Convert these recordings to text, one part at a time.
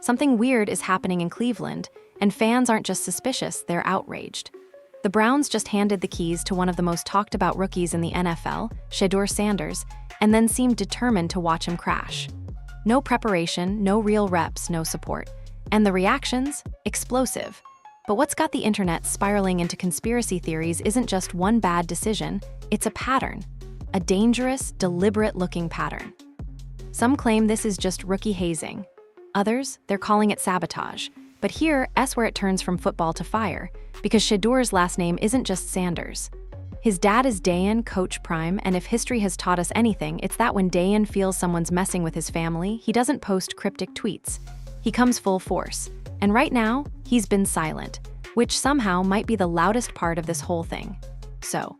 Something weird is happening in Cleveland, and fans aren't just suspicious, they're outraged. The Browns just handed the keys to one of the most talked about rookies in the NFL, Shedeur Sanders, and then seemed determined to watch him crash. No preparation, no real reps, no support. And the reactions? Explosive. But what's got the internet spiraling into conspiracy theories isn't just one bad decision, it's a pattern. A dangerous, deliberate-looking pattern. Some claim this is just rookie hazing. Others, they're calling it sabotage. But here's where it turns from football to fire, because Shedeur's last name isn't just Sanders. His dad is Deion, Coach Prime, and if history has taught us anything, it's that when Deion feels someone's messing with his family, he doesn't post cryptic tweets. He comes full force. And right now, he's been silent, which somehow might be the loudest part of this whole thing. So,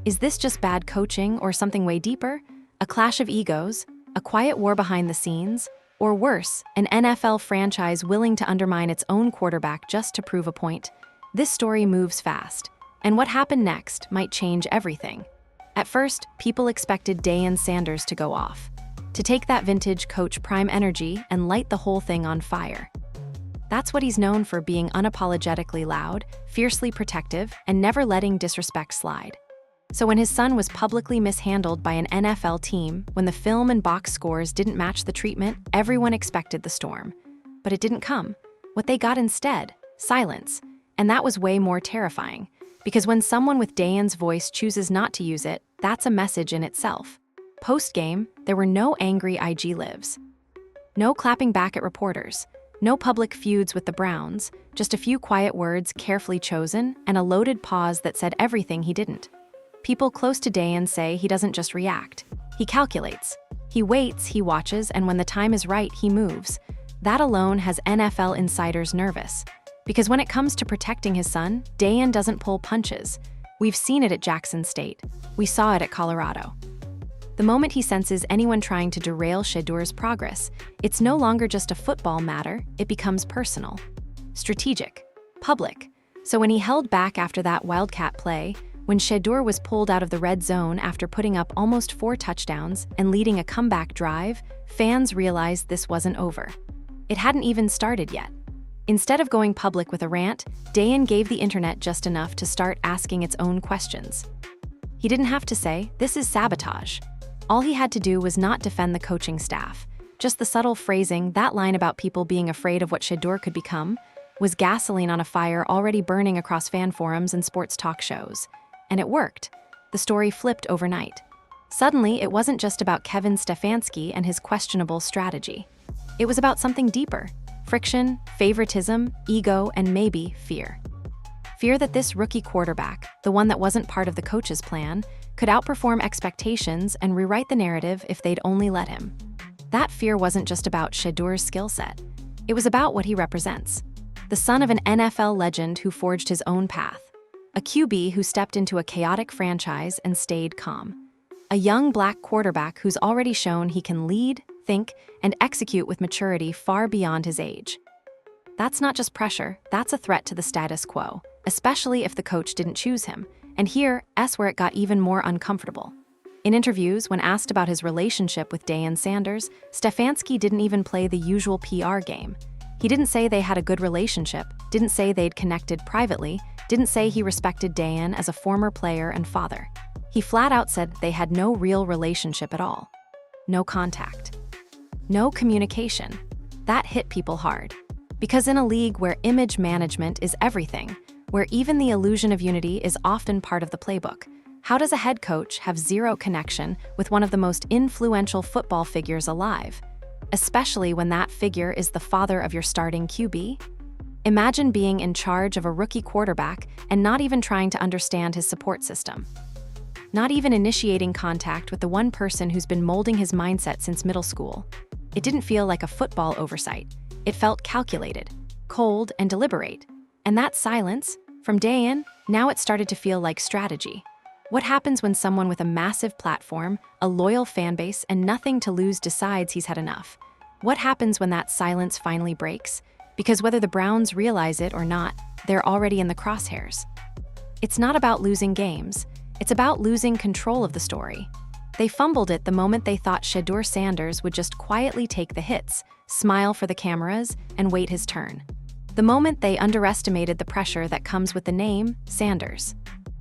is this just bad coaching or something way deeper? A clash of egos? A quiet war behind the scenes? Or worse, an NFL franchise willing to undermine its own quarterback just to prove a point? This story moves fast, and what happened next might change everything. At first, people expected Deion Sanders to go off, to take that vintage Coach Prime energy and light the whole thing on fire. That's what he's known for, being unapologetically loud, fiercely protective, and never letting disrespect slide. So when his son was publicly mishandled by an NFL team, when the film and box scores didn't match the treatment, everyone expected the storm. But it didn't come. What they got instead? Silence. And that was way more terrifying. Because when someone with Deion's voice chooses not to use it, that's a message in itself. Post-game, there were no angry IG lives. No clapping back at reporters. No public feuds with the Browns. Just a few quiet words carefully chosen and a loaded pause that said everything he didn't. People close to Deion say he doesn't just react. He calculates. He waits, he watches, and when the time is right, he moves. That alone has NFL insiders nervous. Because when it comes to protecting his son, Deion doesn't pull punches. We've seen it at Jackson State. We saw it at Colorado. The moment he senses anyone trying to derail Shedeur's progress, it's no longer just a football matter, it becomes personal. Strategic. Public. So when he held back after that Wildcat play, when Shedeur was pulled out of the red zone after putting up almost 4 touchdowns and leading a comeback drive, fans realized this wasn't over. It hadn't even started yet. Instead of going public with a rant, Deion gave the internet just enough to start asking its own questions. He didn't have to say, "This is sabotage." All he had to do was not defend the coaching staff. Just the subtle phrasing, that line about people being afraid of what Shedeur could become, was gasoline on a fire already burning across fan forums and sports talk shows. And it worked. The story flipped overnight. Suddenly, it wasn't just about Kevin Stefanski and his questionable strategy. It was about something deeper. Friction, favoritism, ego, and maybe fear. Fear that this rookie quarterback, the one that wasn't part of the coach's plan, could outperform expectations and rewrite the narrative if they'd only let him. That fear wasn't just about Shedeur's skill set. It was about what he represents. The son of an NFL legend who forged his own path. A QB who stepped into a chaotic franchise and stayed calm. A young black quarterback who's already shown he can lead, think, and execute with maturity far beyond his age. That's not just pressure, that's a threat to the status quo, especially if the coach didn't choose him. And here's where it got even more uncomfortable. In interviews, when asked about his relationship with Deion Sanders, Stefanski didn't even play the usual PR game. He didn't say they had a good relationship, didn't say they'd connected privately, didn't say he respected Deion as a former player and father. He flat out said they had no real relationship at all. No contact. No communication. That hit people hard. Because in a league where image management is everything, where even the illusion of unity is often part of the playbook, how does a head coach have zero connection with one of the most influential football figures alive? Especially when that figure is the father of your starting QB? Imagine being in charge of a rookie quarterback and not even trying to understand his support system. Not even initiating contact with the one person who's been molding his mindset since middle school. It didn't feel like a football oversight. It felt calculated, cold, and deliberate. And that silence, from Deion, now it started to feel like strategy. What happens when someone with a massive platform, a loyal fan base, and nothing to lose decides he's had enough? What happens when that silence finally breaks? Because whether the Browns realize it or not, they're already in the crosshairs. It's not about losing games. It's about losing control of the story. They fumbled it the moment they thought Shedeur Sanders would just quietly take the hits, smile for the cameras, and wait his turn. The moment they underestimated the pressure that comes with the name Sanders.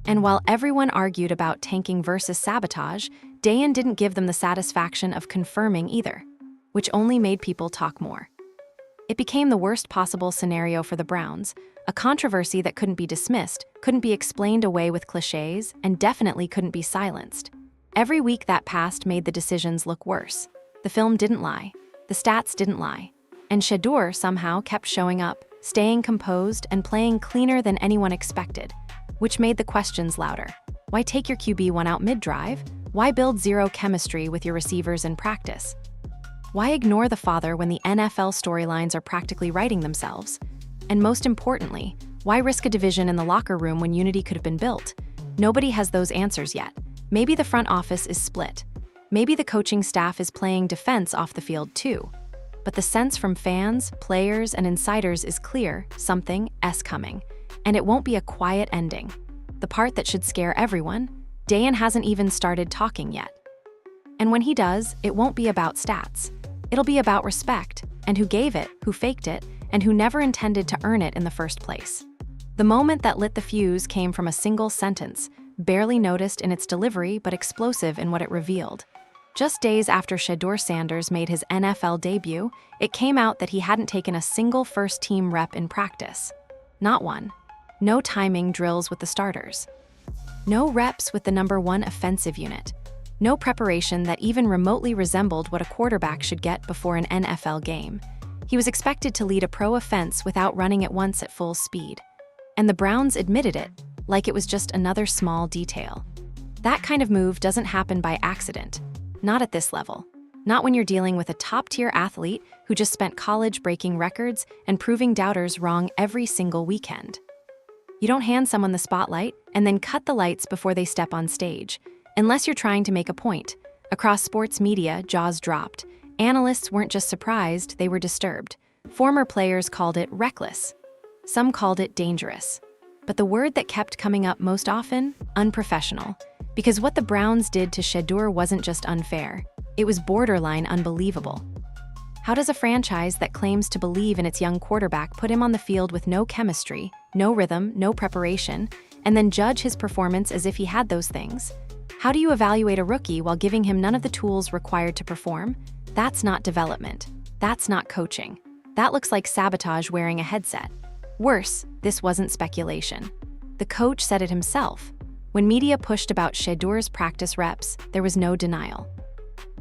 And while everyone argued about tanking versus sabotage, Deion didn't give them the satisfaction of confirming either, which only made people talk more. It became the worst possible scenario for the Browns, a controversy that couldn't be dismissed, couldn't be explained away with cliches, and definitely couldn't be silenced. Every week that passed made the decisions look worse. The film didn't lie. The stats didn't lie. And Shedeur somehow kept showing up, staying composed and playing cleaner than anyone expected, which made the questions louder. Why take your QB1 out mid-drive? Why build zero chemistry with your receivers in practice? Why ignore the father when the NFL storylines are practically writing themselves? And most importantly, why risk a division in the locker room when unity could have been built? Nobody has those answers yet. Maybe the front office is split. Maybe the coaching staff is playing defense off the field too. But the sense from fans, players, and insiders is clear: something is coming. And it won't be a quiet ending. The part that should scare everyone: Deion hasn't even started talking yet. And when he does, it won't be about stats. It'll be about respect, and who gave it, who faked it, and who never intended to earn it in the first place. The moment that lit the fuse came from a single sentence, barely noticed in its delivery but explosive in what it revealed. Just days after Shedeur Sanders made his NFL debut, it came out that he hadn't taken a single first-team rep in practice. Not one. No timing drills with the starters. No reps with the #1 offensive unit. No preparation that even remotely resembled what a quarterback should get before an NFL game. He was expected to lead a pro offense without running it once at full speed. And the Browns admitted it, like it was just another small detail. That kind of move doesn't happen by accident. Not at this level. Not when you're dealing with a top-tier athlete who just spent college breaking records and proving doubters wrong every single weekend. You don't hand someone the spotlight and then cut the lights before they step on stage, unless you're trying to make a point. Across sports media, jaws dropped. Analysts weren't just surprised, they were disturbed. Former players called it reckless. Some called it dangerous. But the word that kept coming up most often: unprofessional. Because what the Browns did to Shedeur wasn't just unfair, it was borderline unbelievable. How does a franchise that claims to believe in its young quarterback put him on the field with no chemistry, no rhythm, no preparation, and then judge his performance as if he had those things? How do you evaluate a rookie while giving him none of the tools required to perform? That's not development. That's not coaching. That looks like sabotage wearing a headset. Worse, this wasn't speculation. The coach said it himself. When media pushed about Shedeur's practice reps, there was no denial.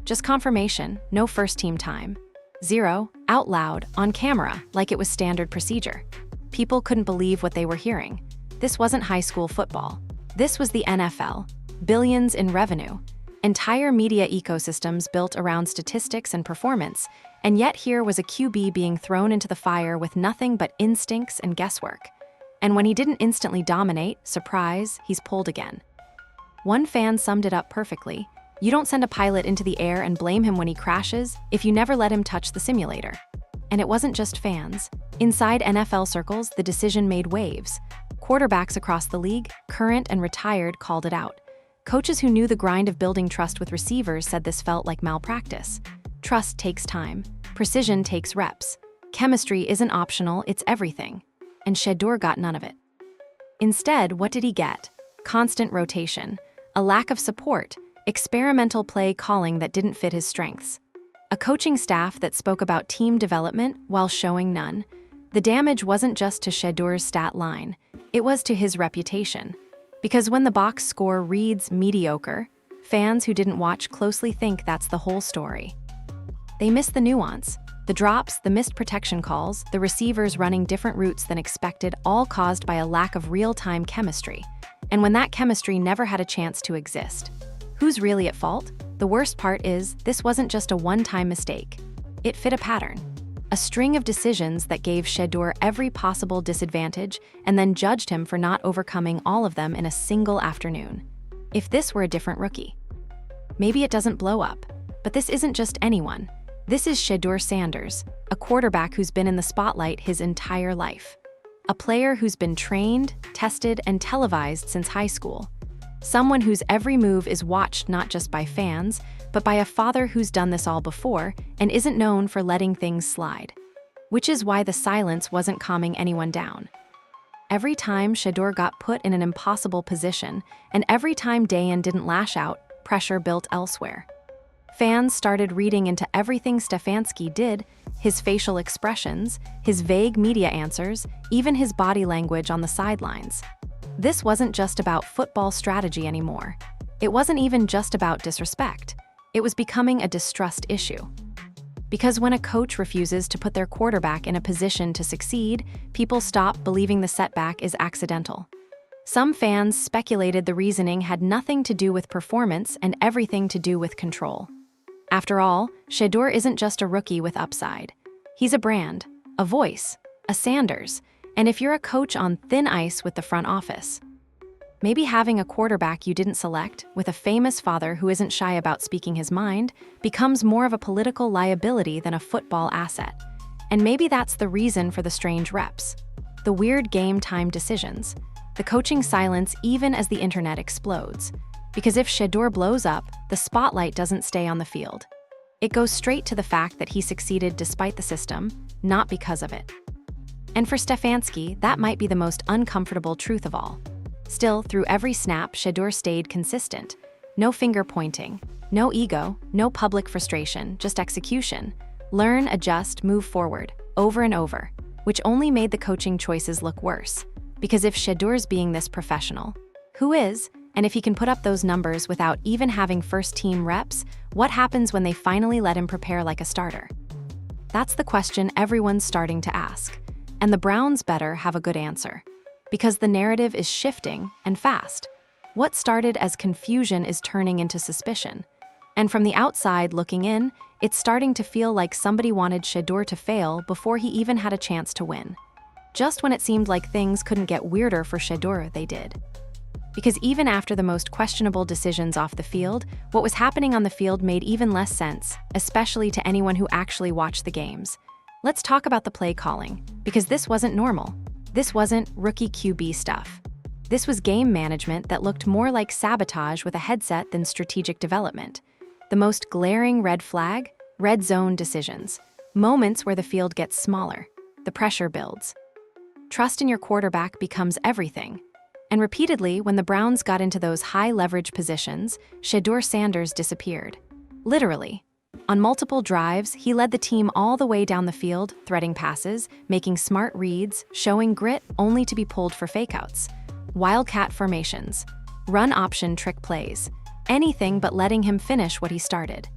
Just confirmation, no first-team time. Zero, out loud, on camera, like it was standard procedure. People couldn't believe what they were hearing. This wasn't high school football. This was the NFL. Billions in revenue. Entire media ecosystems built around statistics and performance, and yet here was a QB being thrown into the fire with nothing but instincts and guesswork. And when he didn't instantly dominate, surprise, he's pulled again. One fan summed it up perfectly: you don't send a pilot into the air and blame him when he crashes if you never let him touch the simulator. And it wasn't just fans. Inside NFL circles, the decision made waves. Quarterbacks across the league, current and retired, called it out. Coaches who knew the grind of building trust with receivers said this felt like malpractice. Trust takes time. Precision takes reps. Chemistry isn't optional, it's everything. And Shedeur got none of it. Instead, what did he get? Constant rotation, a lack of support, experimental play calling that didn't fit his strengths. A coaching staff that spoke about team development while showing none. The damage wasn't just to Shedeur's stat line, it was to his reputation. Because when the box score reads mediocre, fans who didn't watch closely think that's the whole story. They miss the nuance. The drops, the missed protection calls, the receivers running different routes than expected, all caused by a lack of real-time chemistry. And when that chemistry never had a chance to exist. Who's really at fault? The worst part is, this wasn't just a one-time mistake. It fit a pattern. A string of decisions that gave Shedeur every possible disadvantage and then judged him for not overcoming all of them in a single afternoon. If this were a different rookie. Maybe it doesn't blow up, but this isn't just anyone. This is Shedeur Sanders, a quarterback who's been in the spotlight his entire life. A player who's been trained, tested, and televised since high school. Someone whose every move is watched not just by fans, but by a father who's done this all before and isn't known for letting things slide. Which is why the silence wasn't calming anyone down. Every time Shedeur got put in an impossible position, and every time Deion didn't lash out, pressure built elsewhere. Fans started reading into everything Stefanski did, his facial expressions, his vague media answers, even his body language on the sidelines. This wasn't just about football strategy anymore. It wasn't even just about disrespect. It was becoming a distrust issue. Because when a coach refuses to put their quarterback in a position to succeed, people stop believing the setback is accidental. Some fans speculated the reasoning had nothing to do with performance and everything to do with control. After all, Shedeur isn't just a rookie with upside. He's a brand, a voice, a Sanders, and if you're a coach on thin ice with the front office, maybe having a quarterback you didn't select, with a famous father who isn't shy about speaking his mind, becomes more of a political liability than a football asset. And maybe that's the reason for the strange reps, the weird game-time decisions, the coaching silence even as the internet explodes. Because if Shedeur blows up, the spotlight doesn't stay on the field. It goes straight to the fact that he succeeded despite the system, not because of it. And for Stefanski, that might be the most uncomfortable truth of all. Still, through every snap, Shedeur stayed consistent. No finger-pointing, no ego, no public frustration, just execution. Learn, adjust, move forward, over and over, which only made the coaching choices look worse. Because if Shedeur's being this professional, who is? And if he can put up those numbers without even having first-team reps, what happens when they finally let him prepare like a starter? That's the question everyone's starting to ask. And the Browns better have a good answer. Because the narrative is shifting, and fast. What started as confusion is turning into suspicion. And from the outside looking in, it's starting to feel like somebody wanted Shedeur to fail before he even had a chance to win. Just when it seemed like things couldn't get weirder for Shedeur, they did. Because even after the most questionable decisions off the field, what was happening on the field made even less sense, especially to anyone who actually watched the games. Let's talk about the play calling, because this wasn't normal. This wasn't rookie QB stuff. This was game management that looked more like sabotage with a headset than strategic development. The most glaring red flag? Red zone decisions. Moments where the field gets smaller. The pressure builds. Trust in your quarterback becomes everything. And repeatedly, when the Browns got into those high-leverage positions, Shedeur Sanders disappeared. Literally. On multiple drives, he led the team all the way down the field, threading passes, making smart reads, showing grit only to be pulled for fakeouts. Wildcat formations. Run option trick plays. Anything but letting him finish what he started.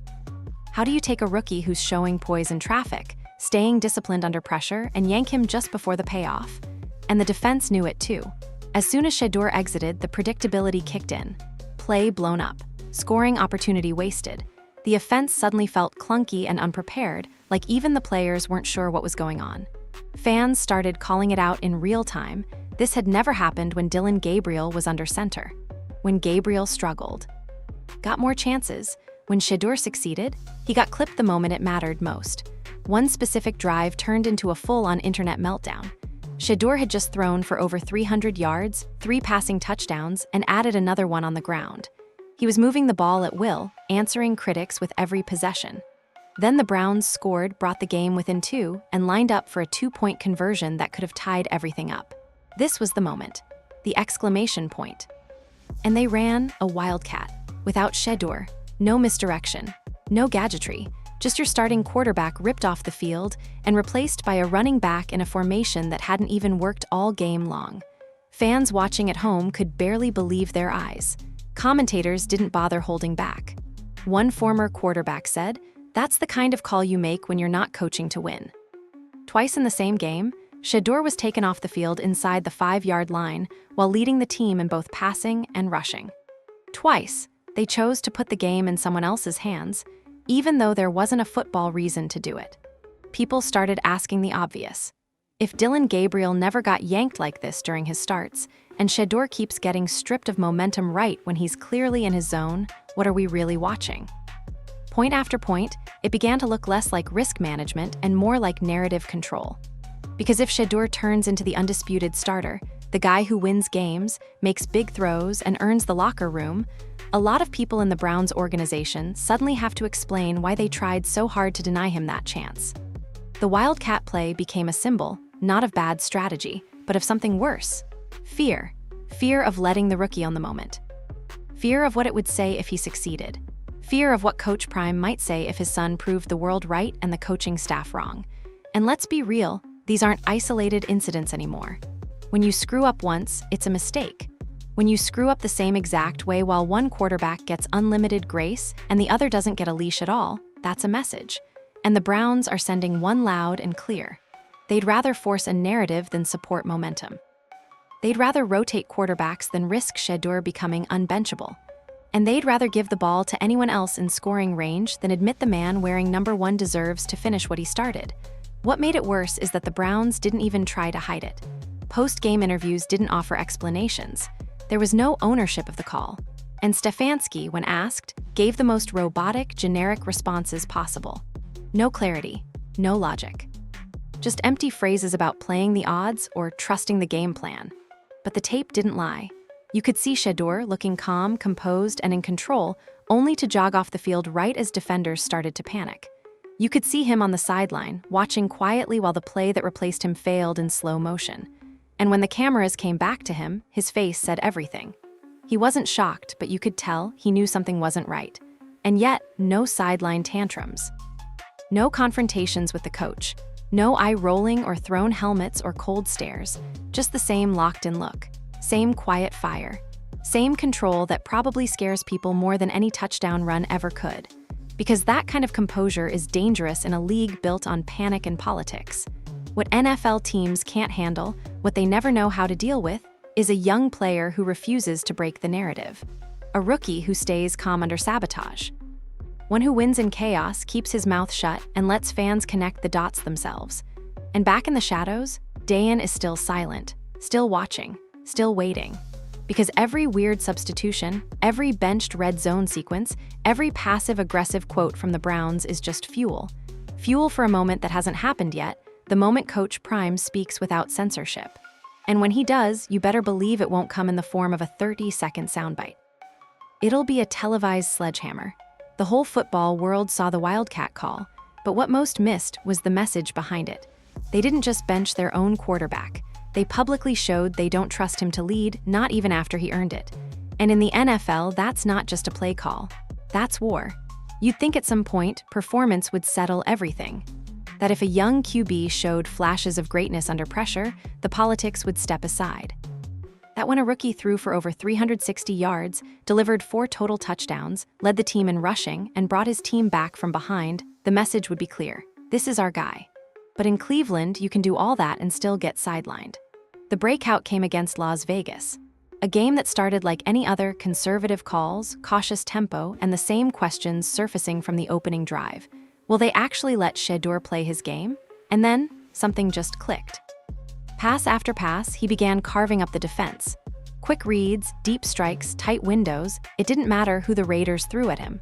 How do you take a rookie who's showing poise in traffic, staying disciplined under pressure, and yank him just before the payoff? And the defense knew it too. As soon as Shedeur exited, the predictability kicked in. Play blown up. Scoring opportunity wasted. The offense suddenly felt clunky and unprepared, like even the players weren't sure what was going on. Fans started calling it out in real time. This had never happened when Dillon Gabriel was under center. When Gabriel struggled. Got more chances. When Shedeur succeeded, he got clipped the moment it mattered most. One specific drive turned into a full-on internet meltdown. Shedeur had just thrown for over 300 yards, 3 passing touchdowns, and added another one on the ground. He was moving the ball at will, answering critics with every possession. Then the Browns scored, brought the game within 2, and lined up for a 2-point conversion that could have tied everything up. This was the moment. The exclamation point. And they ran a Wildcat. Without Shedeur, no misdirection, no gadgetry, just your starting quarterback ripped off the field and replaced by a running back in a formation that hadn't even worked all game long. Fans watching at home could barely believe their eyes. Commentators didn't bother holding back. One former quarterback said, "That's the kind of call you make when you're not coaching to win." Twice in the same game, Shedeur was taken off the field inside the 5-yard line while leading the team in both passing and rushing. Twice, they chose to put the game in someone else's hands, even though there wasn't a football reason to do it. People started asking the obvious. If Dillon Gabriel never got yanked like this during his starts, and Shedeur keeps getting stripped of momentum right when he's clearly in his zone, what are we really watching? Point after point, it began to look less like risk management and more like narrative control. Because if Shedeur turns into the undisputed starter, the guy who wins games, makes big throws, and earns the locker room, a lot of people in the Browns organization suddenly have to explain why they tried so hard to deny him that chance. The Wildcat play became a symbol, not of bad strategy, but of something worse. Fear. Fear of letting the rookie on the moment. Fear of what it would say if he succeeded. Fear of what Coach Prime might say if his son proved the world right and the coaching staff wrong. And let's be real, these aren't isolated incidents anymore. When you screw up once, it's a mistake. When you screw up the same exact way while one quarterback gets unlimited grace and the other doesn't get a leash at all, that's a message. And the Browns are sending one loud and clear. They'd rather force a narrative than support momentum. They'd rather rotate quarterbacks than risk Shedeur becoming unbenchable. And they'd rather give the ball to anyone else in scoring range than admit the man wearing number 1 deserves to finish what he started. What made it worse is that the Browns didn't even try to hide it. Post-game interviews didn't offer explanations. There was no ownership of the call. And Stefanski, when asked, gave the most robotic, generic responses possible. No clarity, no logic. Just empty phrases about playing the odds or trusting the game plan. But the tape didn't lie. You could see Shedeur looking calm, composed, and in control, only to jog off the field right as defenders started to panic. You could see him on the sideline, watching quietly while the play that replaced him failed in slow motion. And when the cameras came back to him, his face said everything. He wasn't shocked, but you could tell he knew something wasn't right. And yet, no sideline tantrums. No confrontations with the coach. No eye-rolling or thrown helmets or cold stares. Just the same locked-in look. Same quiet fire. Same control that probably scares people more than any touchdown run ever could. Because that kind of composure is dangerous in a league built on panic and politics. What NFL teams can't handle, what they never know how to deal with, is a young player who refuses to break the narrative. A rookie who stays calm under sabotage. One who wins in chaos, keeps his mouth shut, and lets fans connect the dots themselves. And back in the shadows, Deion is still silent, still watching, still waiting. Because every weird substitution, every benched red zone sequence, every passive-aggressive quote from the Browns is just fuel. Fuel for a moment that hasn't happened yet, the moment Coach Prime speaks without censorship. And when he does, you better believe it won't come in the form of a 30-second soundbite. It'll be a televised sledgehammer. The whole football world saw the Wildcat call, but what most missed was the message behind it. They didn't just bench their own quarterback. They publicly showed they don't trust him to lead, not even after he earned it. And in the NFL, that's not just a play call. That's war. You'd think at some point, performance would settle everything. That if a young QB showed flashes of greatness under pressure, the politics would step aside. That when a rookie threw for over 360 yards, delivered 4 total touchdowns, led the team in rushing, and brought his team back from behind, the message would be clear. This is our guy. But in Cleveland, you can do all that and still get sidelined. The breakout came against Las Vegas. A game that started like any other, conservative calls, cautious tempo, and the same questions surfacing from the opening drive. Will they actually let Shedeur play his game? And then, something just clicked. Pass after pass, he began carving up the defense. Quick reads, deep strikes, tight windows, it didn't matter who the Raiders threw at him.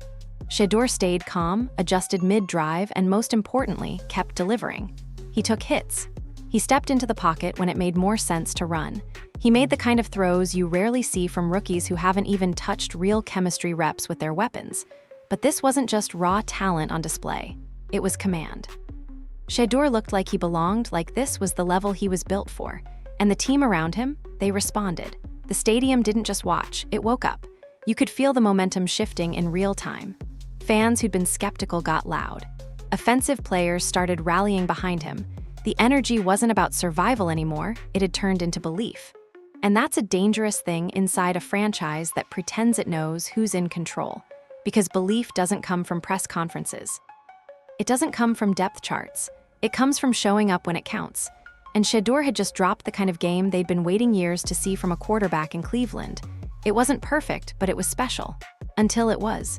Shedeur stayed calm, adjusted mid-drive, and most importantly, kept delivering. He took hits. He stepped into the pocket when it made more sense to run. He made the kind of throws you rarely see from rookies who haven't even touched real chemistry reps with their weapons. But this wasn't just raw talent on display. It was command. Shedeur looked like he belonged, like this was the level he was built for. And the team around him, they responded. The stadium didn't just watch, it woke up. You could feel the momentum shifting in real time. Fans who'd been skeptical got loud. Offensive players started rallying behind him. The energy wasn't about survival anymore, it had turned into belief. And that's a dangerous thing inside a franchise that pretends it knows who's in control. Because belief doesn't come from press conferences. It doesn't come from depth charts. It comes from showing up when it counts. And Shedeur had just dropped the kind of game they'd been waiting years to see from a quarterback in Cleveland. It wasn't perfect, but it was special. Until it was.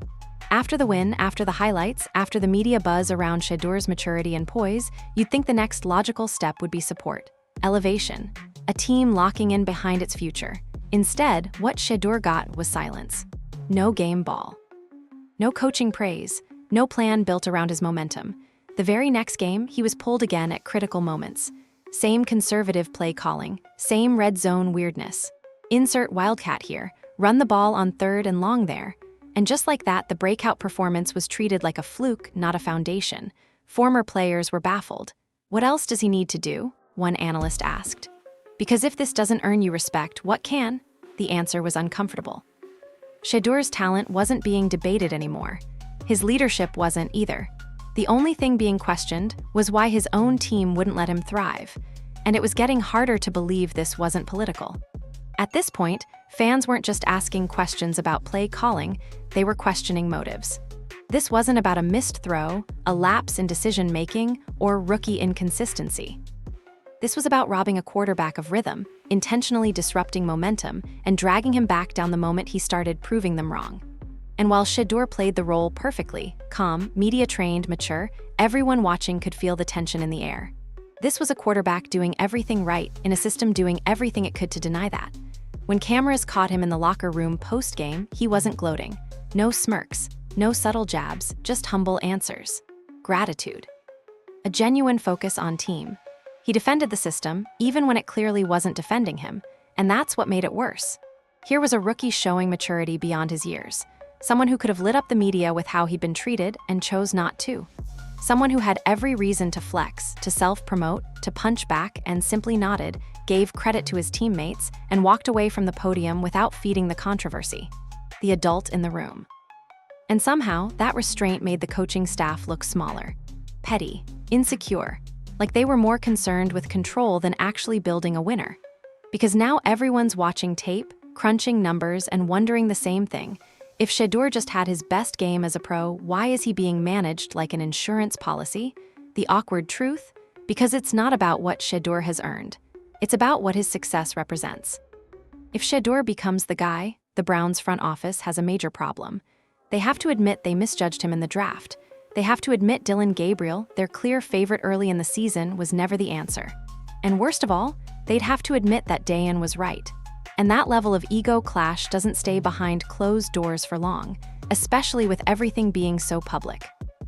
After the win, after the highlights, after the media buzz around Shedeur's maturity and poise, you'd think the next logical step would be support. Elevation. A team locking in behind its future. Instead, what Shedeur got was silence. No game ball. No coaching praise. No plan built around his momentum. The very next game, he was pulled again at critical moments. same conservative play calling, same red zone weirdness. Insert Wildcat here, run the ball on third and long there. And just like that, the breakout performance was treated like a fluke, not a foundation. Former players were baffled. What else does he need to do? One analyst asked. Because if this doesn't earn you respect, what can? The answer was uncomfortable. Shedeur's talent wasn't being debated anymore. His leadership wasn't either. The only thing being questioned was why his own team wouldn't let him thrive. And it was getting harder to believe this wasn't political. At this point, fans weren't just asking questions about play calling, they were questioning motives. This wasn't about a missed throw, a lapse in decision-making, or rookie inconsistency. This was about robbing a quarterback of rhythm, intentionally disrupting momentum, and dragging him back down the moment he started proving them wrong. And while Shedeur played the role perfectly, calm, media-trained, mature, everyone watching could feel the tension in the air. This was a quarterback doing everything right in a system doing everything it could to deny that. When cameras caught him in the locker room post-game, he wasn't gloating. No smirks, no subtle jabs, just humble answers. Gratitude. A genuine focus on team. He defended the system, even when it clearly wasn't defending him, and that's what made it worse. Here was a rookie showing maturity beyond his years. Someone who could have lit up the media with how he'd been treated and chose not to. Someone who had every reason to flex, to self-promote, to punch back, and simply nodded, gave credit to his teammates, and walked away from the podium without feeding the controversy. The adult in the room. And somehow, that restraint made the coaching staff look smaller. Petty, insecure, like they were more concerned with control than actually building a winner. Because now everyone's watching tape, crunching numbers, and wondering the same thing. If Shedeur just had his best game as a pro, why is he being managed like an insurance policy? The awkward truth? Because it's not about what Shedeur has earned. It's about what his success represents. If Shedeur becomes the guy, the Browns' front office has a major problem. They have to admit they misjudged him in the draft. They have to admit Dillon Gabriel, their clear favorite early in the season, was never the answer. And worst of all, they'd have to admit that Deion was right. And that level of ego clash doesn't stay behind closed doors for long, especially with everything being so public.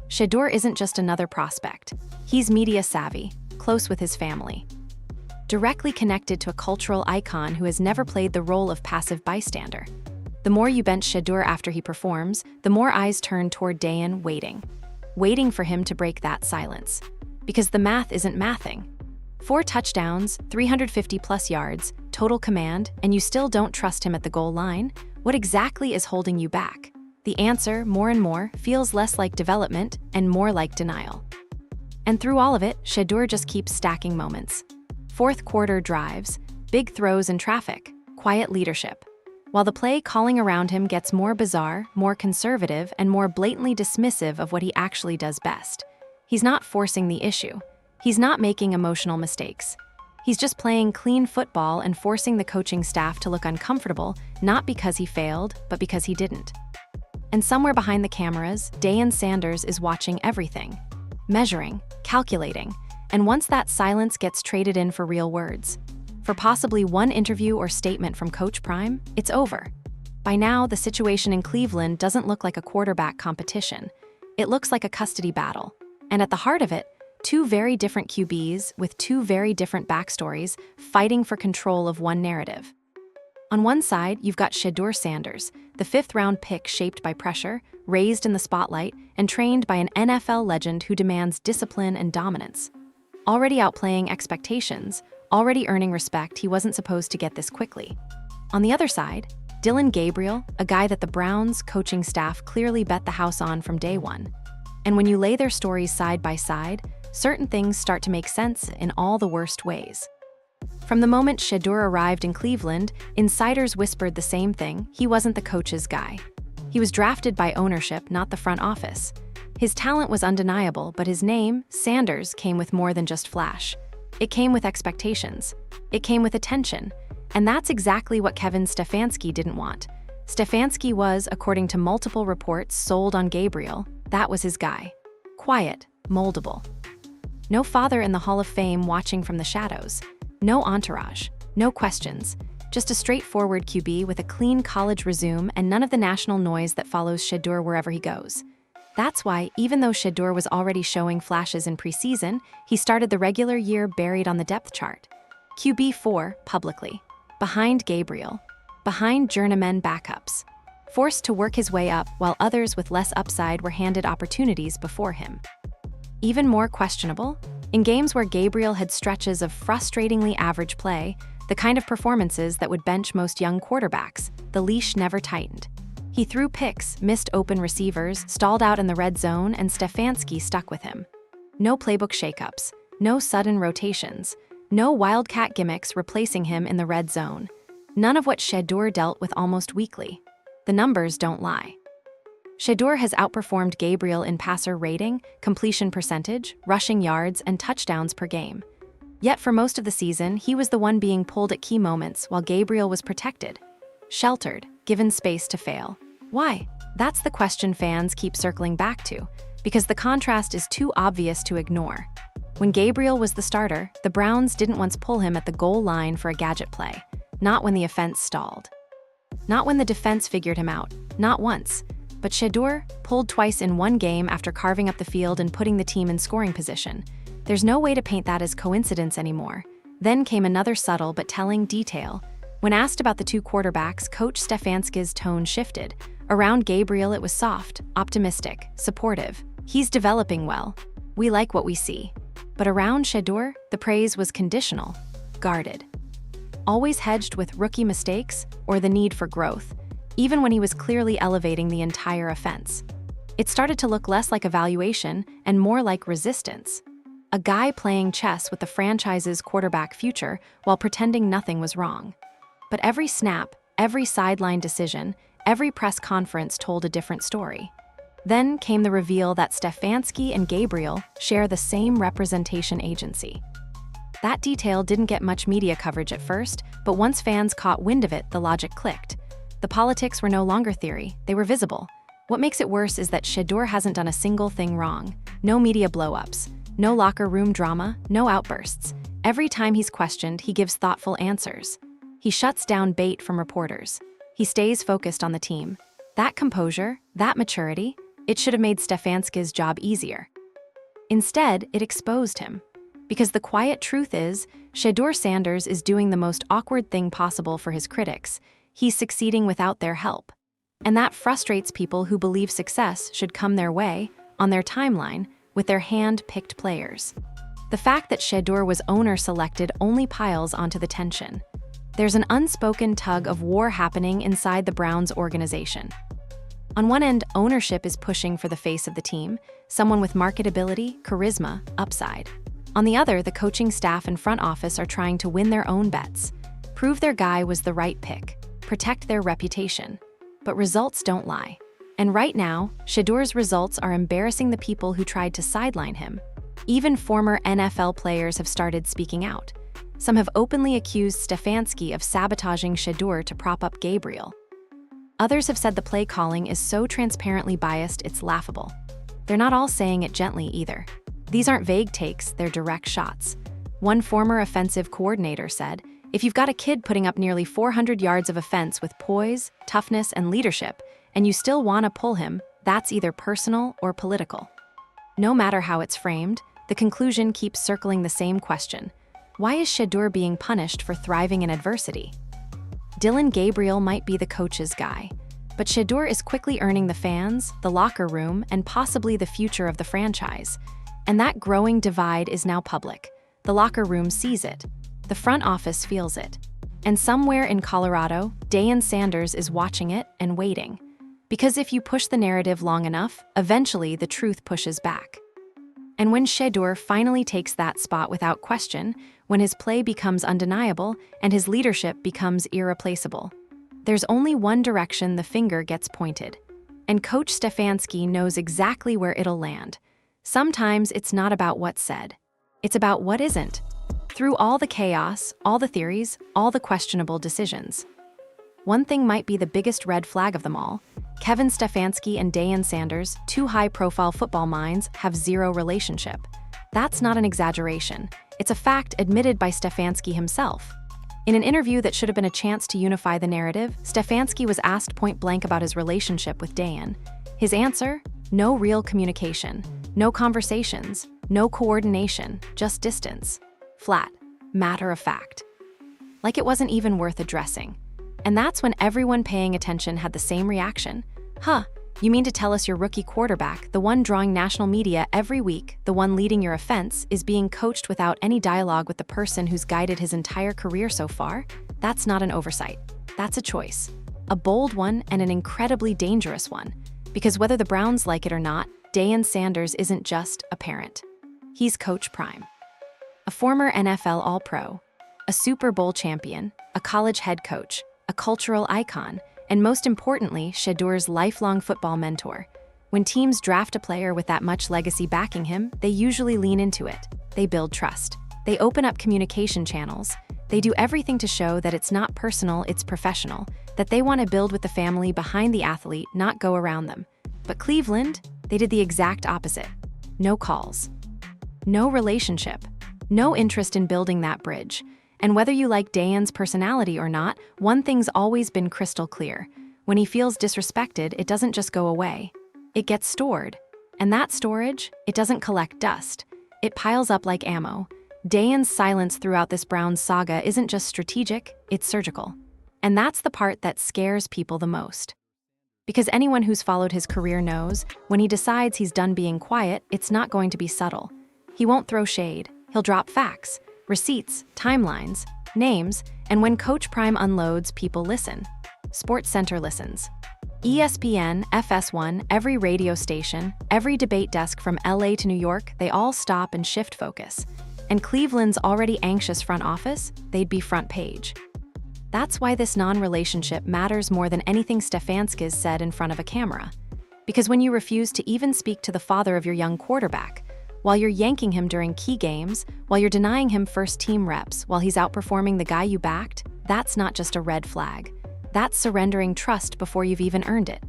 Shedeur isn't just another prospect. He's media savvy, close with his family. Directly connected to a cultural icon who has never played the role of passive bystander. The more you bench Shedeur after he performs, the more eyes turn toward Deion, waiting for him to break that silence. Because the math isn't mathing. 4 touchdowns, 350-plus yards, total command, and you still don't trust him at the goal line? What exactly is holding you back? The answer, more and more, feels less like development and more like denial. And through all of it, Shedeur just keeps stacking moments. Fourth quarter drives, big throws in traffic, quiet leadership. While the play calling around him gets more bizarre, more conservative, and more blatantly dismissive of what he actually does best. He's not forcing the issue. He's not making emotional mistakes. He's just playing clean football and forcing the coaching staff to look uncomfortable, not because he failed, but because he didn't. And somewhere behind the cameras, Deion Sanders is watching everything. Measuring, calculating, and once that silence gets traded in for real words, for possibly one interview or statement from Coach Prime, it's over. By now, the situation in Cleveland doesn't look like a quarterback competition. It looks like a custody battle. And at the heart of it, 2 very different QBs with 2 very different backstories fighting for control of one narrative. On one side, you've got Shedeur Sanders, the 5th-round pick shaped by pressure, raised in the spotlight, and trained by an NFL legend who demands discipline and dominance. Already outplaying expectations, already earning respect he wasn't supposed to get this quickly. On the other side, Dillon Gabriel, a guy that the Browns' coaching staff clearly bet the house on from day one. And when you lay their stories side by side, certain things start to make sense in all the worst ways. From the moment Shedeur arrived in Cleveland, insiders whispered the same thing: he wasn't the coach's guy. He was drafted by ownership, not the front office. His talent was undeniable, but his name, Sanders, came with more than just flash. It came with expectations. It came with attention. And that's exactly what Kevin Stefanski didn't want. Stefanski was, according to multiple reports, sold on Gabriel. That was his guy. Quiet, moldable. No father in the Hall of Fame watching from the shadows. No entourage. No questions. Just a straightforward QB with a clean college resume and none of the national noise that follows Shedeur wherever he goes. That's why, even though Shedeur was already showing flashes in preseason, he started the regular year buried on the depth chart. QB4, publicly. Behind Gabriel. Behind journeyman backups. Forced to work his way up while others with less upside were handed opportunities before him. Even more questionable, in games where Gabriel had stretches of frustratingly average play, the kind of performances that would bench most young quarterbacks, the leash never tightened. He threw picks, missed open receivers, stalled out in the red zone, and Stefanski stuck with him. No playbook shakeups, no sudden rotations, no Wildcat gimmicks replacing him in the red zone. None of what Shedeur dealt with almost weekly. The numbers don't lie. Shedeur has outperformed Gabriel in passer rating, completion percentage, rushing yards, and touchdowns per game. Yet for most of the season, he was the one being pulled at key moments while Gabriel was protected, sheltered, given space to fail. Why? That's the question fans keep circling back to, because the contrast is too obvious to ignore. When Gabriel was the starter, the Browns didn't once pull him at the goal line for a gadget play, not when the offense stalled. Not when the defense figured him out, not once. But Shedeur pulled twice in one game after carving up the field and putting the team in scoring position. There's no way to paint that as coincidence anymore. Then came another subtle but telling detail. When asked about the two quarterbacks, Coach Stefanski's tone shifted. Around Gabriel, it was soft, optimistic, supportive. He's developing well. We like what we see. But around Shedeur, the praise was conditional, guarded. Always hedged with rookie mistakes or the need for growth, even when he was clearly elevating the entire offense. It started to look less like evaluation and more like resistance. A guy playing chess with the franchise's quarterback future while pretending nothing was wrong. But every snap, every sideline decision, every press conference told a different story. Then came the reveal that Stefanski and Gabriel share the same representation agency. That detail didn't get much media coverage at first, but once fans caught wind of it, the logic clicked. The politics were no longer theory, they were visible. What makes it worse is that Shedeur hasn't done a single thing wrong. No media blow-ups, no locker room drama, no outbursts. Every time he's questioned, he gives thoughtful answers. He shuts down bait from reporters. He stays focused on the team. That composure, that maturity, it should have made Stefanski's job easier. Instead, it exposed him. Because the quiet truth is, Shedeur Sanders is doing the most awkward thing possible for his critics. He's succeeding without their help. And that frustrates people who believe success should come their way, on their timeline, with their hand-picked players. The fact that Shedeur was owner-selected only piles onto the tension. There's an unspoken tug of war happening inside the Browns organization. On one end, ownership is pushing for the face of the team, someone with marketability, charisma, upside. On the other, the coaching staff and front office are trying to win their own bets, prove their guy was the right pick, protect their reputation. But results don't lie. And right now, Shedeur's results are embarrassing the people who tried to sideline him. Even former NFL players have started speaking out. Some have openly accused Stefanski of sabotaging Shedeur to prop up Gabriel. Others have said the play calling is so transparently biased it's laughable. They're not all saying it gently either. These aren't vague takes, they're direct shots. One former offensive coordinator said, "If you've got a kid putting up nearly 400 yards of offense with poise, toughness, and leadership, and you still want to pull him, that's either personal or political." No matter how it's framed, the conclusion keeps circling the same question. Why is Shedeur being punished for thriving in adversity? Dillon Gabriel might be the coach's guy, but Shedeur is quickly earning the fans, the locker room, and possibly the future of the franchise. And that growing divide is now public. The locker room sees it. The front office feels it. And somewhere in Colorado, Deion Sanders is watching it and waiting. Because if you push the narrative long enough, eventually the truth pushes back. And when Shedeur finally takes that spot without question, when his play becomes undeniable and his leadership becomes irreplaceable, there's only one direction the finger gets pointed. And Coach Stefanski knows exactly where it'll land. Sometimes it's not about what's said. It's about what isn't. Through all the chaos, all the theories, all the questionable decisions. One thing might be the biggest red flag of them all. Kevin Stefanski and Deion Sanders, two high-profile football minds, have zero relationship. That's not an exaggeration. It's a fact admitted by Stefanski himself. In an interview that should have been a chance to unify the narrative, Stefanski was asked point-blank about his relationship with Deion. His answer? No real communication, no conversations, no coordination, just distance. Flat, matter of fact. Like it wasn't even worth addressing. And that's when everyone paying attention had the same reaction. Huh, you mean to tell us your rookie quarterback, the one drawing national media every week, the one leading your offense, is being coached without any dialogue with the person who's guided his entire career so far? That's not an oversight. That's a choice. A bold one and an incredibly dangerous one. Because whether the Browns like it or not, Deion Sanders isn't just a parent. He's Coach Prime. A former NFL All-Pro, a Super Bowl champion, a college head coach, a cultural icon, and most importantly, Shedeur's lifelong football mentor. When teams draft a player with that much legacy backing him, they usually lean into it. They build trust. They open up communication channels. They do everything to show that it's not personal, it's professional, that they want to build with the family behind the athlete, not go around them. But Cleveland, they did the exact opposite. No calls. No relationship. No interest in building that bridge. And whether you like Deion's personality or not, one thing's always been crystal clear. When he feels disrespected, it doesn't just go away. It gets stored. And that storage, it doesn't collect dust. It piles up like ammo. Deion's silence throughout this Browns saga isn't just strategic, it's surgical. And that's the part that scares people the most. Because anyone who's followed his career knows, when he decides he's done being quiet, it's not going to be subtle. He won't throw shade. He'll drop facts, receipts, timelines, names, and when Coach Prime unloads, people listen. SportsCenter listens. ESPN, FS1, every radio station, every debate desk from LA to New York, they all stop and shift focus. And Cleveland's already anxious front office, they'd be front page. That's why this non-relationship matters more than anything Stefanski's said in front of a camera. Because when you refuse to even speak to the father of your young quarterback, while you're yanking him during key games, while you're denying him first-team reps, while he's outperforming the guy you backed, that's not just a red flag. That's surrendering trust before you've even earned it.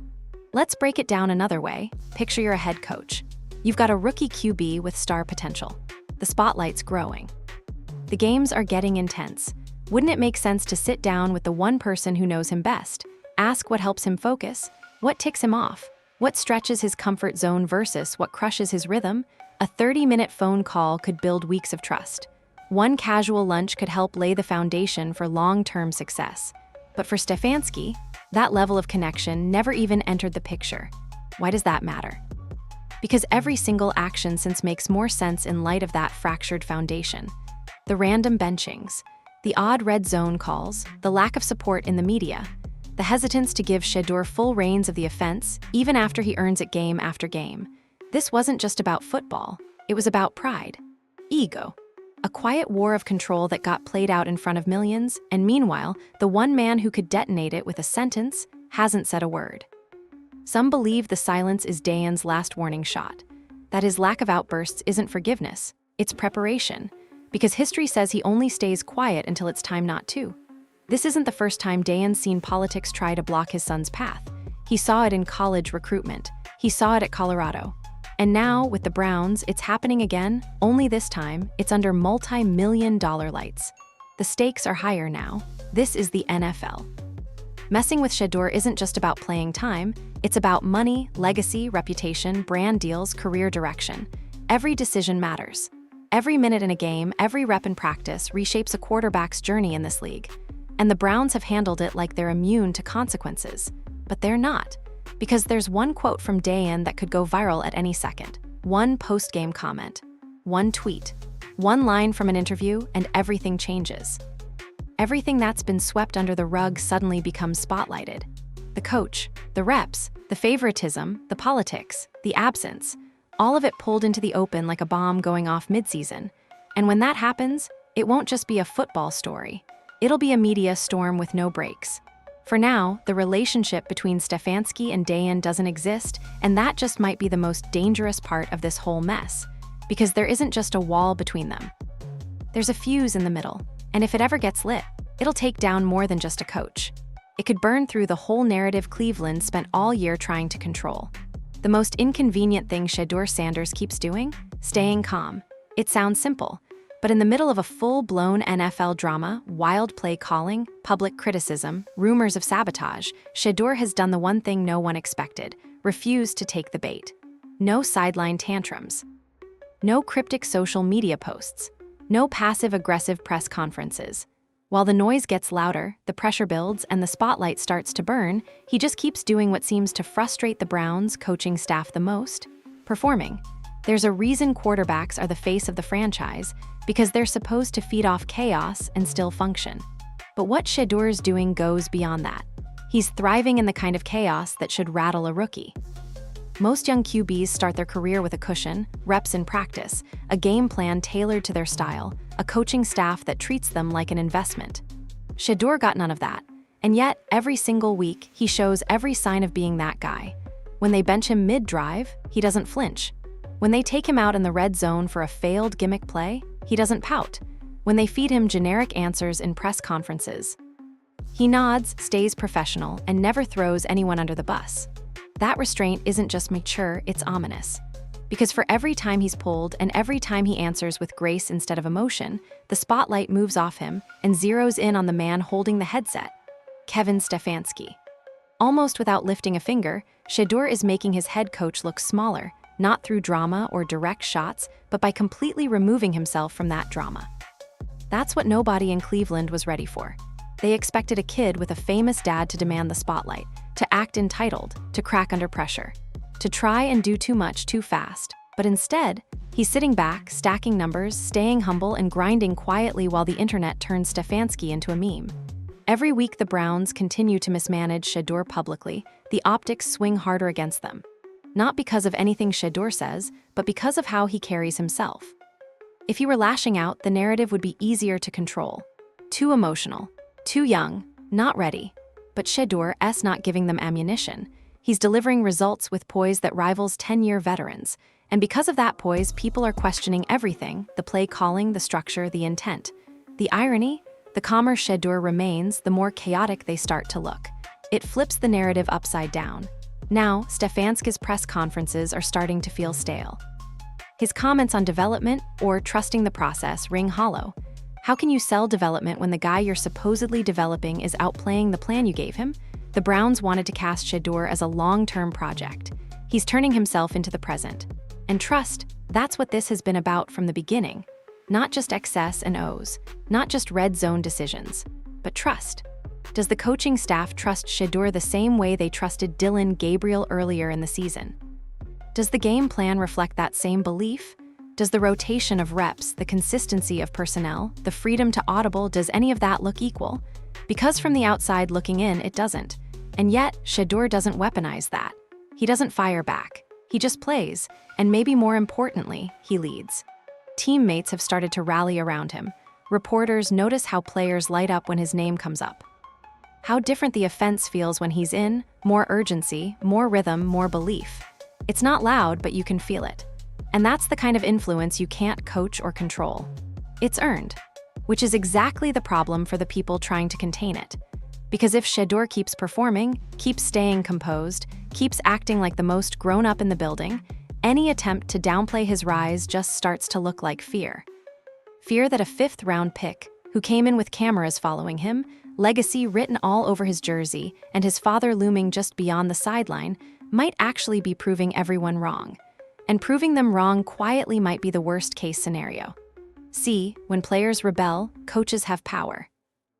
Let's break it down another way. Picture you're a head coach. You've got a rookie QB with star potential. The spotlight's growing. The games are getting intense. Wouldn't it make sense to sit down with the one person who knows him best, ask what helps him focus, what ticks him off, what stretches his comfort zone versus what crushes his rhythm? A 30-minute phone call could build weeks of trust. One casual lunch could help lay the foundation for long-term success. But for Stefanski, that level of connection never even entered the picture. Why does that matter? Because every single action since makes more sense in light of that fractured foundation. The random benchings, the odd red zone calls, the lack of support in the media, the hesitance to give Shedeur full reins of the offense, even after he earns it game after game. This wasn't just about football. It was about pride, ego, a quiet war of control that got played out in front of millions, and meanwhile, the one man who could detonate it with a sentence hasn't said a word. Some believe the silence is Deion's last warning shot, that his lack of outbursts isn't forgiveness, it's preparation, because history says he only stays quiet until it's time not to. This isn't the first time Deion's seen politics try to block his son's path. He saw it in college recruitment. He saw it at Colorado. And now, with the Browns, it's happening again, only this time, it's under multi-million-dollar lights. The stakes are higher now. This is the NFL. Messing with Shedeur isn't just about playing time, it's about money, legacy, reputation, brand deals, career direction. Every decision matters. Every minute in a game, every rep in practice reshapes a quarterback's journey in this league. And the Browns have handled it like they're immune to consequences. But they're not. Because there's one quote from Deion that could go viral at any second. One post-game comment. One tweet. One line from an interview, and everything changes. Everything that's been swept under the rug suddenly becomes spotlighted. The coach, the reps, the favoritism, the politics, the absence, all of it pulled into the open like a bomb going off mid-season. And when that happens, it won't just be a football story. It'll be a media storm with no breaks. For now, the relationship between Stefanski and Deion doesn't exist, and that just might be the most dangerous part of this whole mess, because there isn't just a wall between them. There's a fuse in the middle, and if it ever gets lit, it'll take down more than just a coach. It could burn through the whole narrative Cleveland spent all year trying to control. The most inconvenient thing Shedeur Sanders keeps doing? Staying calm. It sounds simple. But in the middle of a full-blown NFL drama, wild play calling, public criticism, rumors of sabotage, Shedeur has done the one thing no one expected, refused to take the bait. No sideline tantrums. No cryptic social media posts. No passive-aggressive press conferences. While the noise gets louder, the pressure builds, and the spotlight starts to burn, he just keeps doing what seems to frustrate the Browns' coaching staff the most: performing. There's a reason quarterbacks are the face of the franchise, because they're supposed to feed off chaos and still function. But what Shedeur's doing goes beyond that. He's thriving in the kind of chaos that should rattle a rookie. Most young QBs start their career with a cushion, reps in practice, a game plan tailored to their style, a coaching staff that treats them like an investment. Shedeur got none of that, and yet every single week he shows every sign of being that guy. When they bench him mid-drive, he doesn't flinch. When they take him out in the red zone for a failed gimmick play, he doesn't pout. When they feed him generic answers in press conferences, he nods, stays professional, and never throws anyone under the bus. That restraint isn't just mature, it's ominous. Because for every time he's pulled and every time he answers with grace instead of emotion, the spotlight moves off him and zeroes in on the man holding the headset, Kevin Stefanski. Almost without lifting a finger, Shedeur is making his head coach look smaller, not through drama or direct shots, but by completely removing himself from that drama. That's what nobody in Cleveland was ready for. They expected a kid with a famous dad to demand the spotlight, to act entitled, to crack under pressure, to try and do too much too fast. But instead, he's sitting back, stacking numbers, staying humble, and grinding quietly while the internet turns Stefanski into a meme. Every week the Browns continue to mismanage Shedeur publicly, the optics swing harder against them. Not because of anything Shedeur says, but because of how he carries himself. If he were lashing out, the narrative would be easier to control. Too emotional, too young, not ready. But Shedeur's not giving them ammunition. He's delivering results with poise that rivals 10-year veterans. And because of that poise, people are questioning everything: the play calling, the structure, the intent. The irony? The calmer Shedeur remains, the more chaotic they start to look. It flips the narrative upside down. Now, Stefanski's press conferences are starting to feel stale. His comments on development or trusting the process ring hollow. How can you sell development when the guy you're supposedly developing is outplaying the plan you gave him? The Browns wanted to cast Shedeur as a long-term project. He's turning himself into the present. And trust, that's what this has been about from the beginning. Not just excess and O's, not just red zone decisions, but trust. Does the coaching staff trust Shedeur the same way they trusted Dillon Gabriel earlier in the season? Does the game plan reflect that same belief? Does the rotation of reps, the consistency of personnel, the freedom to audible, does any of that look equal? Because from the outside looking in, it doesn't. And yet, Shedeur doesn't weaponize that. He doesn't fire back. He just plays, and maybe more importantly, he leads. Teammates have started to rally around him. Reporters notice how players light up when his name comes up. How different the offense feels when he's in: more urgency, more rhythm, more belief. It's not loud, but you can feel it. And that's the kind of influence you can't coach or control. It's earned, which is exactly the problem for the people trying to contain it. Because if Shedeur keeps performing, keeps staying composed, keeps acting like the most grown-up in the building, any attempt to downplay his rise just starts to look like fear. Fear that a fifth-round pick, who came in with cameras following him, legacy written all over his jersey, and his father looming just beyond the sideline, might actually be proving everyone wrong. And proving them wrong quietly might be the worst-case scenario. See, when players rebel, coaches have power.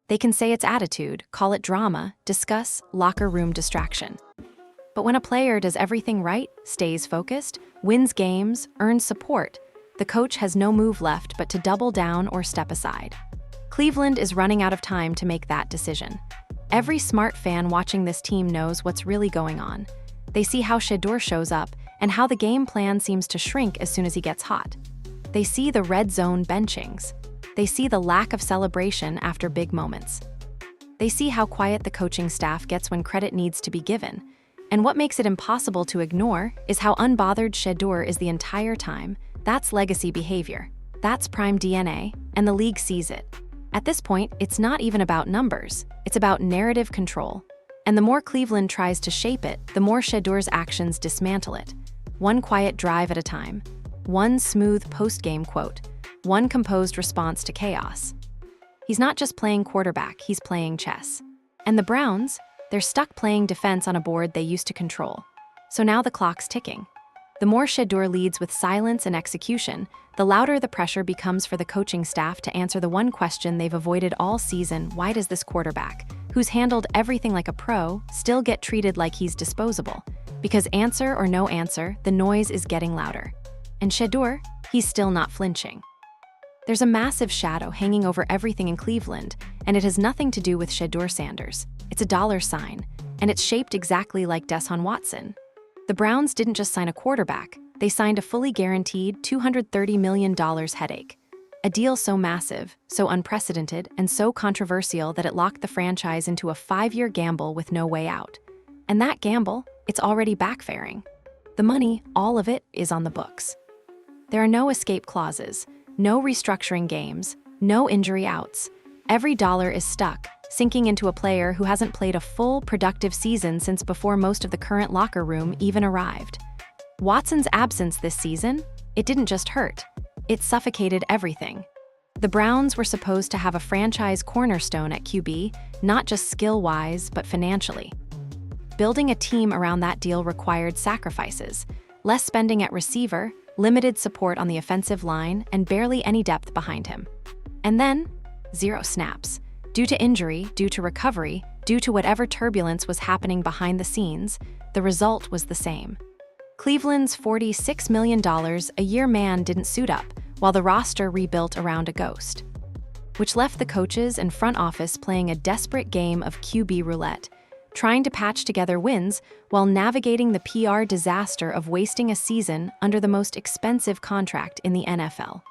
They can say it's attitude, call it drama, discuss locker room distraction. But when a player does everything right, stays focused, wins games, earns support, the coach has no move left but to double down or step aside. Cleveland is running out of time to make that decision. Every smart fan watching this team knows what's really going on. They see how Shedeur shows up and how the game plan seems to shrink as soon as he gets hot. They see the red zone benchings. They see the lack of celebration after big moments. They see how quiet the coaching staff gets when credit needs to be given. And what makes it impossible to ignore is how unbothered Shedeur is the entire time. That's legacy behavior. That's prime DNA, and the league sees it. At this point, it's not even about numbers. It's about narrative control. And the more Cleveland tries to shape it, the more Shedeur's actions dismantle it. One quiet drive at a time. One smooth post-game quote. One composed response to chaos. He's not just playing quarterback, he's playing chess. And the Browns, they're stuck playing defense on a board they used to control. So now the clock's ticking. The more Shedeur leads with silence and execution, the louder the pressure becomes for the coaching staff to answer the one question they've avoided all season: why does this quarterback, who's handled everything like a pro, still get treated like he's disposable? Because answer or no answer, the noise is getting louder. And Shedeur, he's still not flinching. There's a massive shadow hanging over everything in Cleveland, and it has nothing to do with Shedeur Sanders. It's a dollar sign, and it's shaped exactly like Deshaun Watson. The Browns didn't just sign a quarterback, they signed a fully guaranteed $230 million headache. A deal so massive, so unprecedented, and so controversial that it locked the franchise into a 5-year gamble with no way out. And that gamble, it's already backfiring. The money, all of it, is on the books. There are no escape clauses, no restructuring games, no injury outs. Every dollar is stuck, sinking into a player who hasn't played a full, productive season since before most of the current locker room even arrived. Watson's absence this season, it didn't just hurt, it suffocated everything. The Browns were supposed to have a franchise cornerstone at QB, not just skill-wise, but financially. Building a team around that deal required sacrifices, less spending at receiver, limited support on the offensive line, and barely any depth behind him. And then, 0 snaps. Due to injury, due to recovery, due to whatever turbulence was happening behind the scenes, the result was the same. Cleveland's $46 million a year man didn't suit up, while the roster rebuilt around a ghost. Which left the coaches and front office playing a desperate game of QB roulette, trying to patch together wins while navigating the PR disaster of wasting a season under the most expensive contract in the NFL.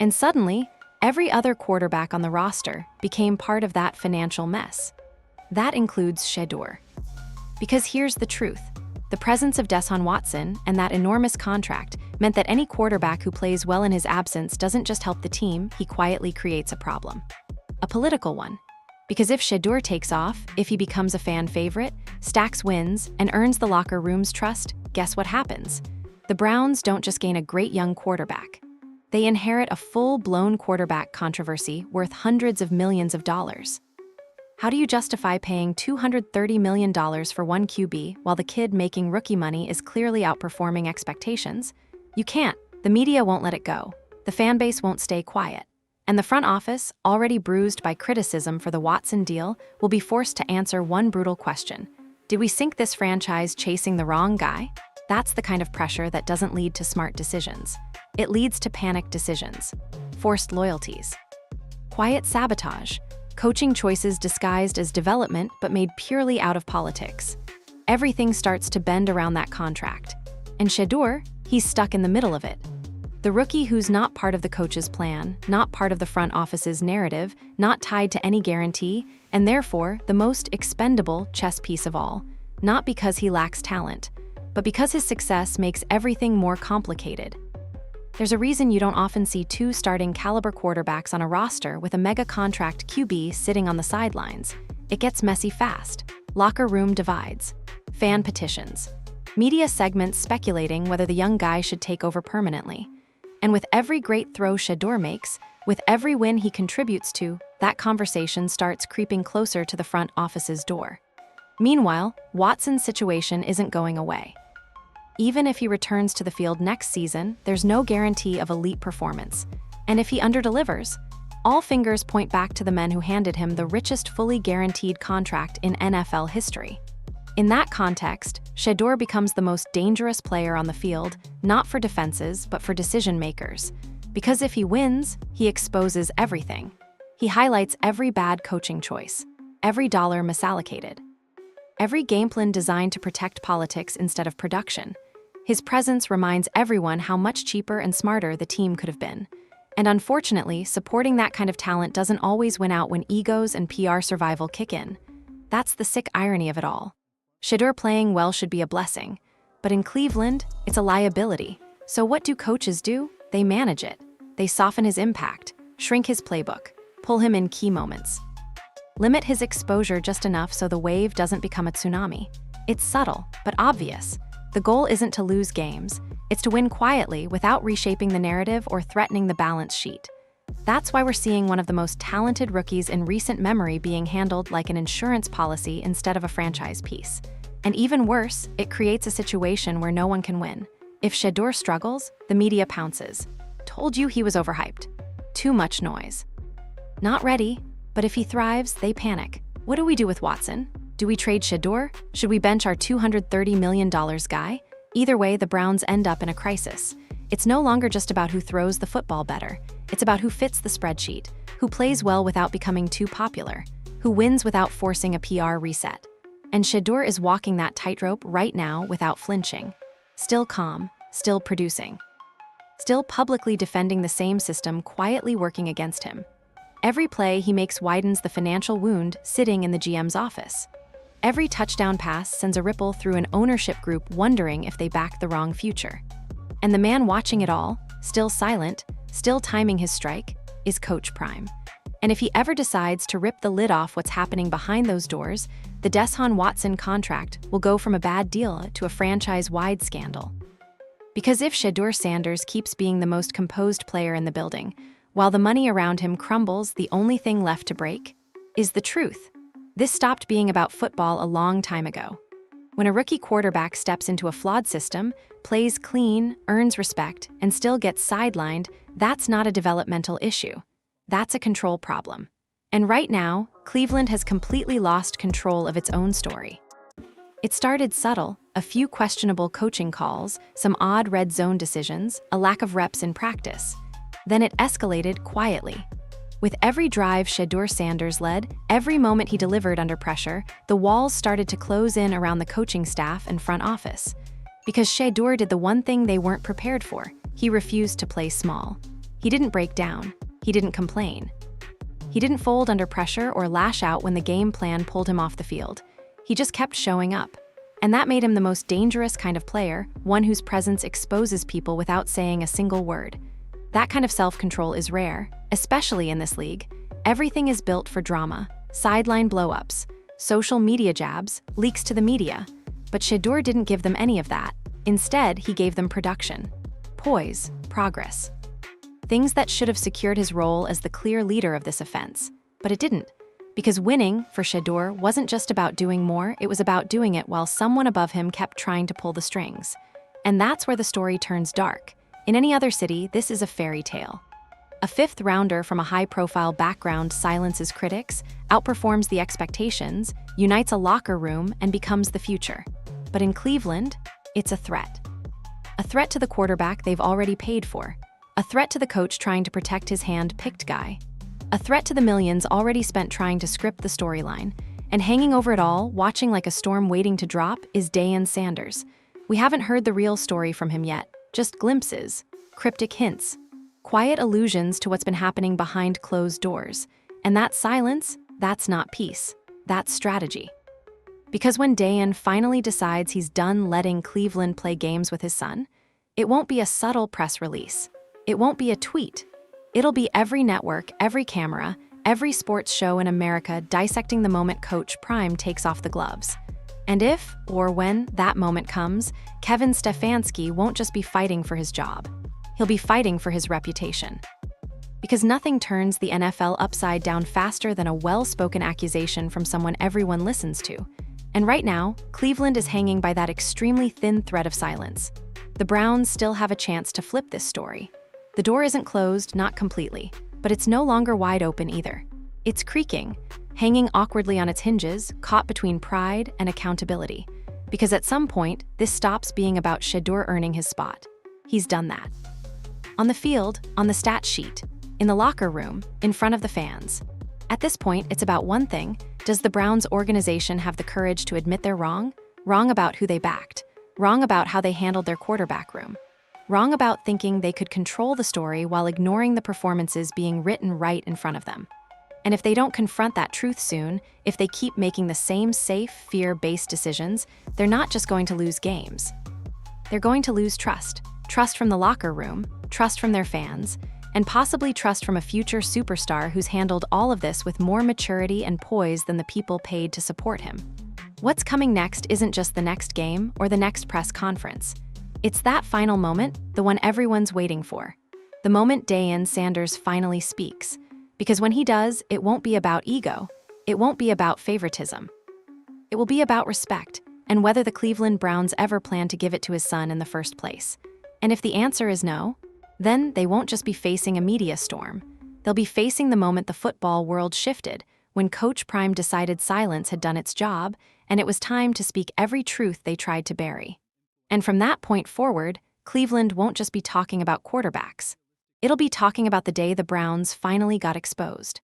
And suddenly, every other quarterback on the roster became part of that financial mess. That includes Shedeur. Because here's the truth. The presence of Deshaun Watson and that enormous contract meant that any quarterback who plays well in his absence doesn't just help the team, he quietly creates a problem. A political one. Because if Shedeur takes off, if he becomes a fan favorite, stacks wins, and earns the locker room's trust, guess what happens? The Browns don't just gain a great young quarterback. They inherit a full-blown quarterback controversy worth hundreds of millions of dollars. How do you justify paying $230 million for one QB while the kid making rookie money is clearly outperforming expectations? You can't. The media won't let it go. The fan base won't stay quiet. And the front office, already bruised by criticism for the Watson deal, will be forced to answer one brutal question. Did we sink this franchise chasing the wrong guy? That's the kind of pressure that doesn't lead to smart decisions. It leads to panicked decisions, forced loyalties, quiet sabotage, coaching choices disguised as development but made purely out of politics. Everything starts to bend around that contract. And Shedeur, he's stuck in the middle of it. The rookie who's not part of the coach's plan, not part of the front office's narrative, not tied to any guarantee, and therefore the most expendable chess piece of all. Not because he lacks talent, but because his success makes everything more complicated. There's a reason you don't often see 2 starting caliber quarterbacks on a roster with a mega contract QB sitting on the sidelines. It gets messy fast. Locker room divides. Fan petitions. Media segments speculating whether the young guy should take over permanently. And with every great throw Shedeur makes, with every win he contributes to, that conversation starts creeping closer to the front office's door. Meanwhile, Watson's situation isn't going away. Even if he returns to the field next season, there's no guarantee of elite performance. And if he underdelivers, all fingers point back to the men who handed him the richest fully guaranteed contract in NFL history. In that context, Shedeur becomes the most dangerous player on the field, not for defenses, but for decision-makers. Because if he wins, he exposes everything. He highlights every bad coaching choice, every dollar misallocated, every game plan designed to protect politics instead of production. His presence reminds everyone how much cheaper and smarter the team could have been. And unfortunately, supporting that kind of talent doesn't always win out when egos and PR survival kick in. That's the sick irony of it all. Shedeur playing well should be a blessing, but in Cleveland, it's a liability. So what do coaches do? They manage it. They soften his impact, shrink his playbook, pull him in key moments. Limit his exposure just enough so the wave doesn't become a tsunami. It's subtle, but obvious. The goal isn't to lose games, it's to win quietly without reshaping the narrative or threatening the balance sheet. That's why we're seeing one of the most talented rookies in recent memory being handled like an insurance policy instead of a franchise piece. And even worse, it creates a situation where no one can win. If Shedeur struggles, the media pounces. Told you he was overhyped. Too much noise. Not ready, but if he thrives, they panic. What do we do with Watson? Do we trade Shedeur? Should we bench our $230 million guy? Either way, the Browns end up in a crisis. It's no longer just about who throws the football better. It's about who fits the spreadsheet, who plays well without becoming too popular, who wins without forcing a PR reset. And Shedeur is walking that tightrope right now without flinching. Still calm, still producing. Still publicly defending the same system quietly working against him. Every play he makes widens the financial wound sitting in the GM's office. Every touchdown pass sends a ripple through an ownership group wondering if they backed the wrong future. And the man watching it all, still silent, still timing his strike, is Coach Prime. And if he ever decides to rip the lid off what's happening behind those doors, the Deshaun Watson contract will go from a bad deal to a franchise-wide scandal. Because if Shedeur Sanders keeps being the most composed player in the building, while the money around him crumbles, the only thing left to break is the truth. This stopped being about football a long time ago. When a rookie quarterback steps into a flawed system, plays clean, earns respect, and still gets sidelined, that's not a developmental issue. That's a control problem. And right now, Cleveland has completely lost control of its own story. It started subtle, a few questionable coaching calls, some odd red zone decisions, a lack of reps in practice. Then it escalated quietly. With every drive Shedeur Sanders led, every moment he delivered under pressure, the walls started to close in around the coaching staff and front office. Because Shedeur did the one thing they weren't prepared for. He refused to play small. He didn't break down. He didn't complain. He didn't fold under pressure or lash out when the game plan pulled him off the field. He just kept showing up. And that made him the most dangerous kind of player, one whose presence exposes people without saying a single word. That kind of self-control is rare, especially in this league. Everything is built for drama, sideline blow-ups, social media jabs, leaks to the media. But Shedeur didn't give them any of that. Instead, he gave them production, poise, progress. Things that should have secured his role as the clear leader of this offense. But it didn't. Because winning, for Shedeur, wasn't just about doing more, it was about doing it while someone above him kept trying to pull the strings. And that's where the story turns dark. In any other city, this is a fairy tale. A fifth rounder from a high-profile background silences critics, outperforms the expectations, unites a locker room, and becomes the future. But in Cleveland, it's a threat. A threat to the quarterback they've already paid for. A threat to the coach trying to protect his hand-picked guy. A threat to the millions already spent trying to script the storyline. And hanging over it all, watching like a storm waiting to drop, is Deion Sanders. We haven't heard the real story from him yet, just glimpses, cryptic hints, quiet allusions to what's been happening behind closed doors. And that silence, that's not peace, that's strategy. Because when Deion finally decides he's done letting Cleveland play games with his son, it won't be a subtle press release. It won't be a tweet. It'll be every network, every camera, every sports show in America dissecting the moment Coach Prime takes off the gloves. And if, or when, that moment comes, Kevin Stefanski won't just be fighting for his job. He'll be fighting for his reputation. Because nothing turns the NFL upside down faster than a well-spoken accusation from someone everyone listens to. And right now, Cleveland is hanging by that extremely thin thread of silence. The Browns still have a chance to flip this story. The door isn't closed, not completely, but it's no longer wide open either. It's creaking, hanging awkwardly on its hinges, caught between pride and accountability. Because at some point, this stops being about Shedeur earning his spot. He's done that. On the field, on the stat sheet, in the locker room, in front of the fans. At this point, it's about one thing. Does the Browns organization have the courage to admit they're wrong? Wrong about who they backed. Wrong about how they handled their quarterback room. Wrong about thinking they could control the story while ignoring the performances being written right in front of them. And if they don't confront that truth soon, if they keep making the same safe, fear-based decisions, they're not just going to lose games. They're going to lose trust. Trust from the locker room, trust from their fans, and possibly trust from a future superstar who's handled all of this with more maturity and poise than the people paid to support him. What's coming next isn't just the next game or the next press conference. It's that final moment, the one everyone's waiting for. The moment Deion Sanders finally speaks. Because when he does, it won't be about ego. It won't be about favoritism. It will be about respect, and whether the Cleveland Browns ever plan to give it to his son in the first place. And if the answer is no, then they won't just be facing a media storm. They'll be facing the moment the football world shifted, when Coach Prime decided silence had done its job, and it was time to speak every truth they tried to bury. And from that point forward, Cleveland won't just be talking about quarterbacks. It'll be talking about the day the Browns finally got exposed.